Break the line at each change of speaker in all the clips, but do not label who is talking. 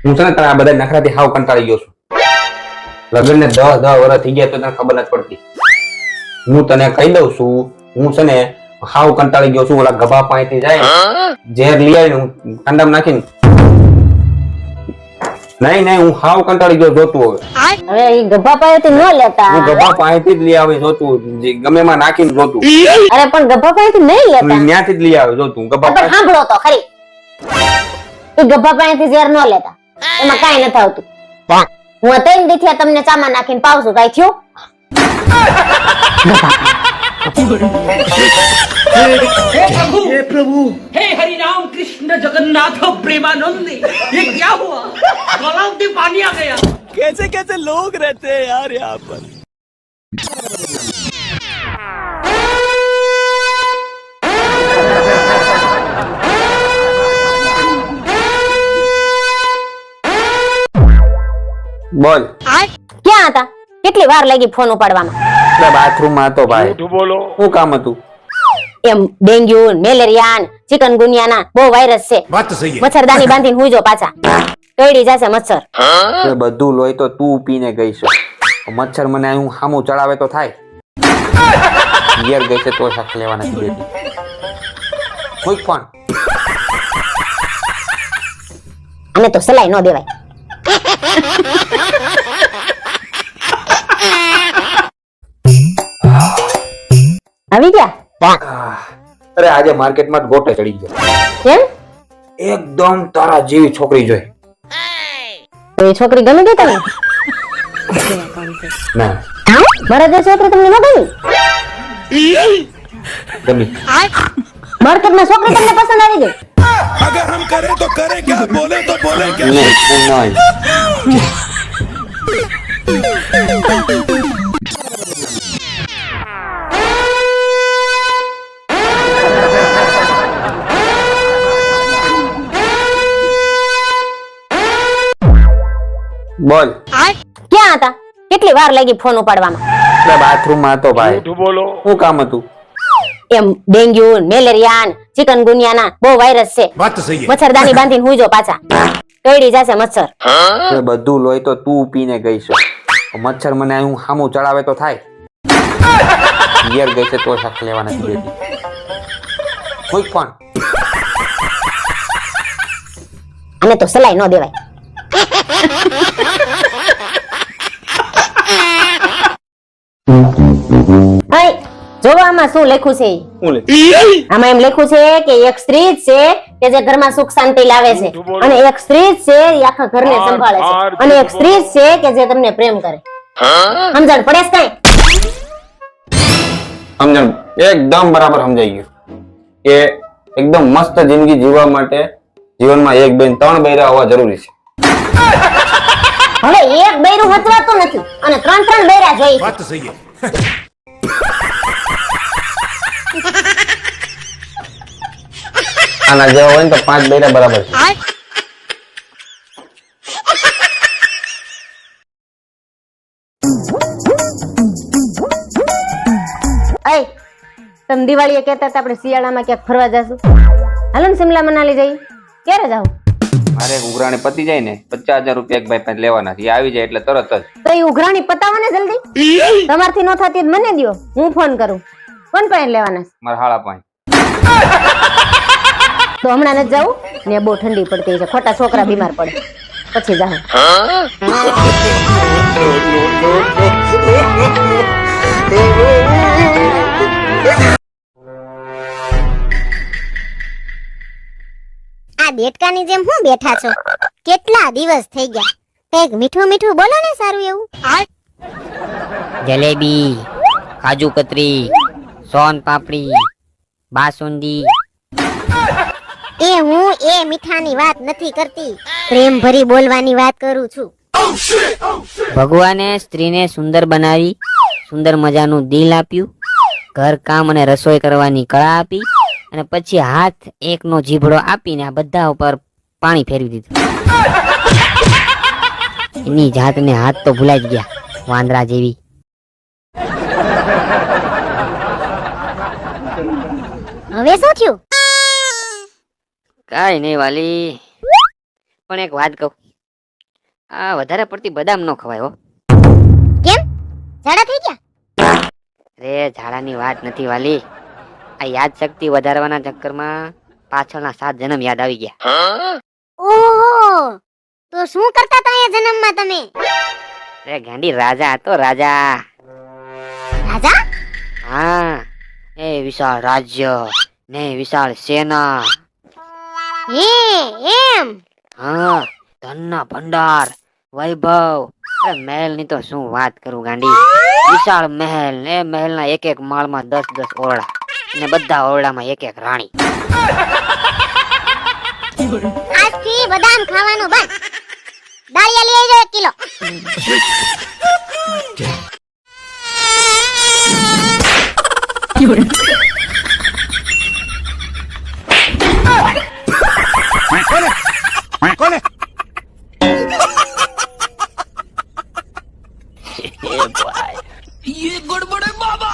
હું છે ને તને આ બધા નખરાથી હાવ કંટાળી ગયો છું. લગ્ન ને 10 વર્ષ થઈ ગયા તો તને ખબર નથી પડતી. હું તને કહી દઉં છું, હું છે ને હાવ કંટાળી ગયો છું. ઓલા ગભા પાણીથી જાય ઝેર લઈ આવીને હું ઠંડામાં નાખીને નહીં હું હાવ કંટાળી ગયો જોતું.
હવે ઈ ગભા પાસેથી ન લેતા.
હું ગભા પાણીથી જ લઈ આવે જોતું, ગમે એમાં નાખીને જોતું.
અરે પણ ગભા પાસેથી નહીં લેતા.
ત્યાંથી જ લઈ આવે જોતું. ગભા
પણ સાંભળો તો ખરી, ઈ ગભા પાસેથી ઝેર ન લેતા, એમાં કાઈ નથી આવતું. હું 3 દીથી તમને ચામાં નાખીને પાવ છું, કાઈ થયું?
हे प्रभु हे हरि राम कृष्ण जगन्नाथ प्रेमानंद, ये क्या हुआ? गलाव में पानी आ गया।
कैसे कैसे लोग रहते हैं यार यहाँ पर।
બોલ.
ક્યાં હતા? કેટલી વાર લાગી ફોન ઉપાડવામાં?
બાથરૂમ માં હતો ભાઈ. શું કામ હતું?
એમ ડેન્ગ્યુ, મેલેરિયા, ચિકનગુનિયા બહુ વાયરસ છે. મચ્છરદાની બાંધીને હુંજો પાછા, કઈડી જશે મચ્છર.
બધું લોહી તો તું પીને ગઈ છે. મચ્છર મને હું સામું ચડાવે તો થાય. યર ગઈ છે તો સાથ લેવા નથી દેતી. કોઈ પણ
આને તો સલાઈ ન દેવાય. આવી ગયા?
અરે આજે માર્કેટમાં ગોટે ચડી ગયો.
કેમ?
એકદમ તારા જેવી છોકરી જોઈ.
તો એ છોકરી ગમી ગઈ તમને?
ના
મારા જે છોકરી તમને ન ગમી?
ગમી.
માર્કેટમાં છોકરી તમને પસંદ આવી ગઈ?
अगर हम करें तो करें क्या, बोले तो बोले क्या।
નહીં. બોલ.
ક્યાં હતા? કેટલી વાર લાગી ફોન ઉપાડવામાં?
બાથરૂમ માં હતો ભાઈ. શું કામ હતું?
એમ ડેન્ગ્યુ, મેલેરિયા, ચિકનગુનિયા બહુ વાયરસ છે. મચ્છરદાની બાંધીને હુંજો પાછા, કઈડી જશે મચ્છર.
બધું લોહી તો તું પીને ગઈ છે. મચ્છર મને હું સામું ચડાવે તો થાય. યર ગઈ છે તો સાથ લેવા નથી દેતી. કોઈ પણ
આને તો સલાઈ ન દેવાય. જોવા આમાં શું લખ્યું છે? આમાં એમ લખ્યું છે કે એક સ્ત્રી જ છે કે જે ઘરમાં સુખ શાંતિ લાવે છે, અને એક સ્ત્રી જ છે એ આખા ઘરને સંભાળે છે, અને એક સ્ત્રી જ છે કે જે તમને પ્રેમ કરે. સમજણ પડે છે?
સમજણ એકદમ બરાબર સમજાઈ ગયું કે એકદમ મસ્ત જિંદગી જીવવા માટે જીવનમાં 1 2 3 બૈરા હોવા જરૂરી છે.
હવે એક બૈરું હચવાતું નથી અને 3 બૈરા જોઈએ છે.
આના જેવા હોય ને તો 5 બૈરા બરાબર છે.
અય તમે દિવાળીએ કહેતા હતા આપણે શિયાળામાં ક્યાંક ફરવા જાશું. હાલો ને સિમલા મનાલી જઈ. ક્યારે જાવ?
મારે ઉઘરાણી પતી જાય ને 50,000 રૂપિયા એક ભાઈ પાસે લેવાના છે. એ આવી જાય એટલે તરત જ.
તો એ ઉઘરાણી પતાવો ને જલ્દી. તમારથી ન થતી મને દ્યો, હું ફોન કરું. કોણ પાસે લેવાના?
મારા હાળા પાસે.
તો હમણાં નથી જાવું ને, બહુ ઠંડી પડતી છે, ખોટા છોકરા બીમાર પડે, પછી જાવ.
આ દેડકાની જેમ હું બેઠા છો? કેટલા દિવસ થઈ ગયા, કઈક મીઠું મીઠું બોલો ને સારું એવું.
જલેબી, કાજુ કતરી, સોન પાપડી, બાસુંદી.
એ હું એ મીઠાની વાત નથી કરતી, પ્રેમ ભરી બોલવાની વાત કરું છું.
ભગવાને સ્ત્રીને સુંદર બનાવી, સુંદર મજાનું દિલ આપ્યું, ઘર કામ અને રસોઈ કરવાની કળા આપી, અને પછી હાથ એકનો જીભડો આપીને આ બધા ઉપર પાણી ફેરવી દીધું. એની જાતને હાથ તો ભૂલાઈ જ ગયા, વાંદરા જેવી.
હવે શું થયું?
કાઈ નહીં વાલી, પણ એક વાત કહું. આ વધારે પડતી બદામ નો ખવાય હો.
કેમ ઝાડા થઈ ગયા?
રે ઝાડાની વાત નથી વાલી, આ યાદ શક્તિ વધારવાના ચક્કરમાં પાછળના 7 જન્મ યાદ આવી ગયા.
ઓહો, તો શું કરતા હતા એ જન્મમાં તમે?
રે ગાંડી રાજા હતો રાજા.
રાજા?
હા, એ વિશાળ રાજ્ય ને વિશાળ સેના.
એમ?
હા, ધનના ભંડાર, વૈભવ. અરે મહેલ ની તો શું વાત કરું ગાંડી. વિશાળ મહેલ ને મહેલના એક એક માળમાં 10 ઓરડા અને બધા ઓરડામાં એક એક રાણી.
આજથી બદામ ખાવાનું બંધ. દાળિયા લઈ આવજો 1 કિલો.
ये गड़बड़ है बाबा।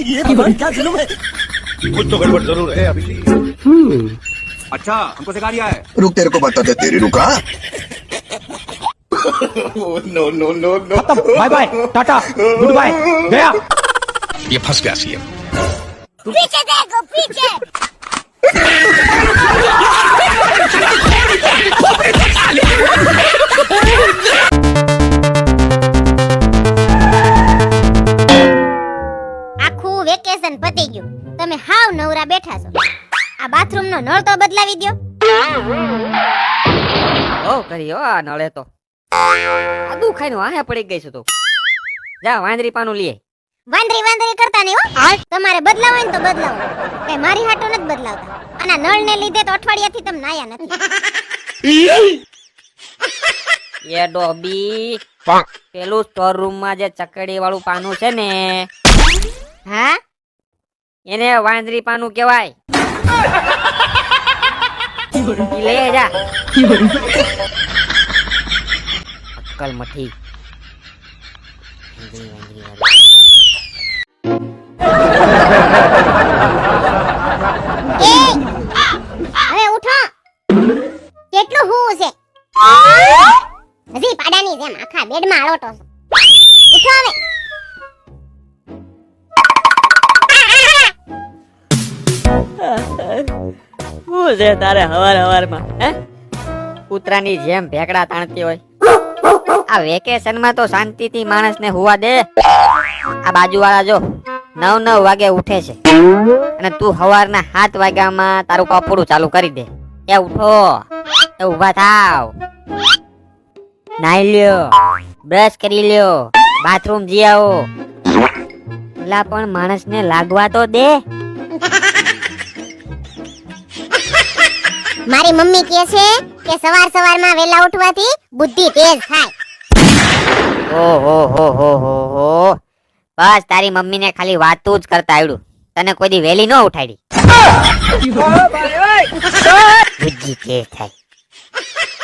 ये भगवान क्या जुल्म है? कुछ तो गड़बड़ जरूर है अभी। अच्छा, हमको सिखा दिया है।
रुक तेरे को बता दे तेरी रुका
no no no no. Bye bye, tata, goodbye, गया।
ये फंस गया सीएम
पीछे देखो पीछे. આખું વેકેશન પતી ગયું, તમે હાવ નવરા બેઠા છો. આ બાથરૂમ નો નળ તો બદલાવી દ્યો.
ઓ કરી આ નળે તો આદુ ખાઈને વાહે પડી ગઈ છું. તો જા વાંદરી પાનું લઈ આય.
વાંદરી કરતા નહીં હો. તમારે બદલાવો હોય ને તો બદલાવો, કઈ મારી હાટો નથી બદલાવતા. આના નળ ને લીધે તો અઠવાડિયાથી તમે નાયા નથી.
એ ડોબી, પેલું સ્ટોર રૂમ માં જે ચકડી વાળું પાનું છે ને,
હા,
એને વાંદરી પાનું કહેવાય. ઈ લઈ જા. અક્કલ મઠી. વાંદરી વાળી.
એ હવે ઉઠો. કેટલું હું છે? હજી પાડાની જેમ આખા બેડમાં આળોટો છો. ઉઠો હવે.
શું છે તારે હવાર માં? હે, કૂતરાની જેમ ભેકડા તાણતી હોય. આ વેકેશન માં તો શાંતિથી માણસને હુવા દે. આ બાજુવાળા જો 9 વાગે ઉઠે છે અને તું સવારના 7 વાગ્યામાં તારું કપડું ચાલુ કરી દે. એ ઉઠો, એ ઊભા થાવ, નાઈ લ્યો, બ્રશ કરી લ્યો, બાથરૂમ જી આવો. એલા પણ માણસને લાગવા તો દે.
મારી મમ્મી કહે છે કે સવારમાં વેલા ઉઠવાથી બુદ્ધિ તેજ થાય.
ઓહો, બસ તારી મમ્મીને ખાલી વાતું જ કરતા આવડ્યું, તને કોઈ દી વેલી ન ઉઠાડી. બુદ્ધિ તેજ થાય.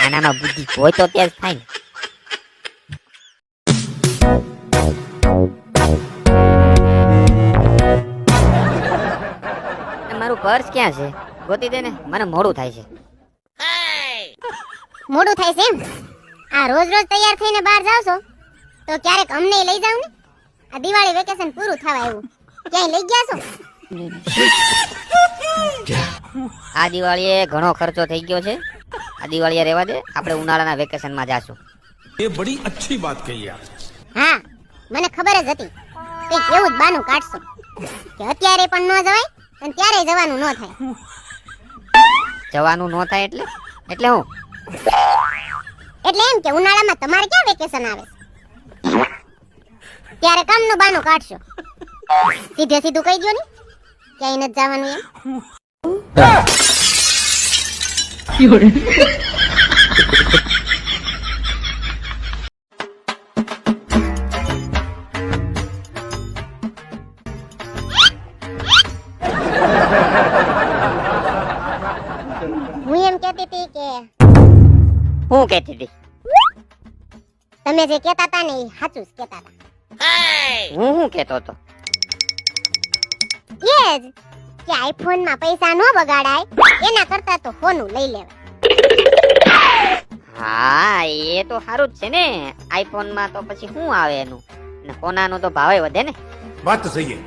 આનામાં બુદ્ધિ હોય તો તેજ થાય ને. મારું પર્સ ક્યાં છે? ગોતી દે ને, મને મોડું થાય છે.
મોડું થાય છે એમ? આ રોજ તૈયાર થઈને બહાર જાવ છો તો ક્યારેક અમને લઈ જાવ ને. આ દિવાળી વેકેશન પૂરું થવા આવ્યું, ક્યાંય લઈ ગયા છો?
આ દિવાળીએ ઘણો ખર્ચો થઈ ગયો છે. આ દિવાળીએ રહેવા દે, આપણે ઉનાળાના વેકેશનમાં જાશું.
ये बड़ी अच्छी बात कही आप।
હા, મને ખબર જ હતી કંઈક એવું જ બાનું કાઢશો કે અત્યારે પણ ન જવાય અને ત્યારે જવાનું ન થાય.
જવાનું ન થાય એટલે હું?
એટલે એમ કે ઉનાળામાં તમારે ક્યાં વેકેશન આવે ત્યારે કામનું બાનું કાઢશો. સીધું કહી દો ને ક્યાંય નથી જવાનું એમ. હું એમ કહેતી હતી કે
હું કહેતી હતી?
તમે જે કહેતા હતા ને એ સાચું જ કહેતા હતા.
હું કેતો હતો?
એ જ કે આઈફોન માં પૈસા ન બગાડાય એના કરતા તો ફોનું લઈ લેવાય.
હા એ તો સારું જ છે ને. આઈફોન માં તો પછી શું આવે એનું, ને સોનાનો તો ભાવે વધે ને.
बात तो सही है.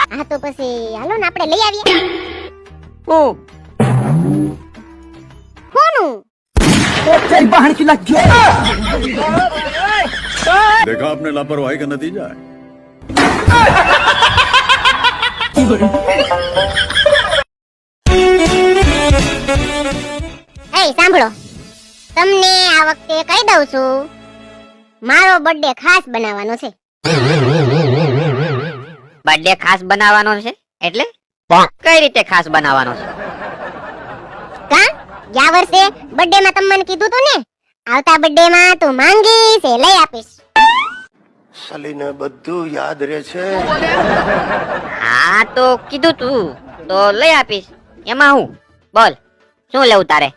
હા તો પછી હાલો ને આપણે લઈ આવીએ
હું
ફોનું.
देखा आपने लापरवाही का नतीजा है.
એ સાંભળો, તમને આ વખતે કહી દઉં છું, મારો બર્થડે ખાસ બનાવવાનો છે.
બર્થડે ખાસ બનાવવાનો છે એટલે કઈ રીતે ખાસ બનાવવાનો છે?
કા ગયા વર્ષે બર્થડે માં તમે મને કીધું તું ને, આવતા બર્થડે માં તું માંગીશ એ લઈ આપીશ.
સાલીને બધું યાદ રહે છે.
હા તો કીધું તું તો લઈ આપીશ. એમાં હું બોલ, શું લેવું તારે?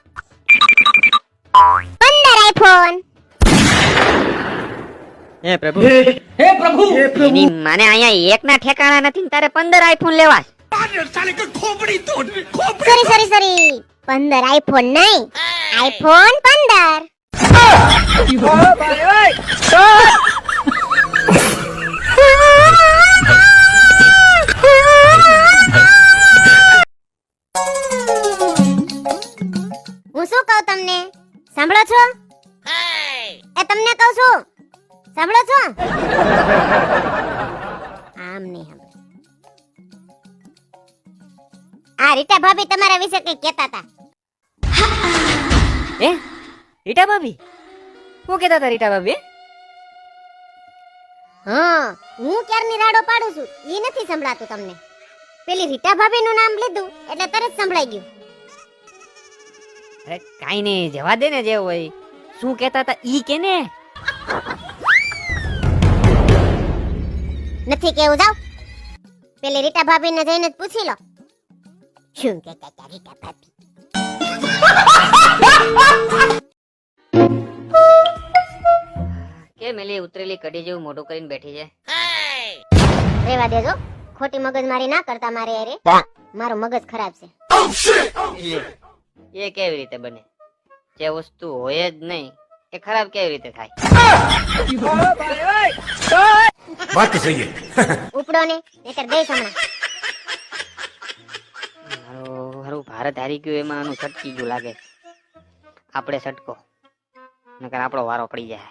15 આઈફોન.
हे प्रभु
એની માને અહીંયા એક ના ઠેકાણા નથી ને તારે 15 આઈફોન લેવા છે?
સોરી 15 આઈફોન નહીં, આઈફોન 15. હું શું કહું તમને, સાંભળો છો? એ તમને કહું છું, સાંભળો છો? આમ નહીં સાંભળો. આ રીટા ભાભી તમારા વિશે કંઈક કહેતા હતા.
એ રીટા ભાભી શું કહેતા હતા? રીટા ભાભી
હા, હું ક્યારની રાડો પાડું છું એ નથી સંભળાતું તમને. પેલી રીટા ભાભીનું નામ લીધું એટલે તરત સંભળાઈ ગયું.
અરે કાઈ નહીં, જવા દે ને જે હોય. શું કહેતા હતા ઈ કે ને.
નથી કેવું, જાવ પેલી રીટા ભાભીને જઈને જ પૂછી લો શું કહેતા હતા રીટા ભાભી.
કે મેલી ઉતરેલી કડી જેવું મોઢું કરીને બેઠી છે.
રેવા દેજો, ખોટી મગજમારી ના કરતા મારે અરે. મારું મગજ ખરાબ છે.
એ કેવી રીતે બને? જે વસ્તુ હોય જ નહીં એ ખરાબ કેવી રીતે થાય?
बात तो सही है.
ઉપડો ને નહીતર દઈશ હમણાં.
મારું ભારત હારી ગયું એમાં આનું છટકી ગયું લાગે. આપણે છટકો નકર આપણો વારો પડી જાય.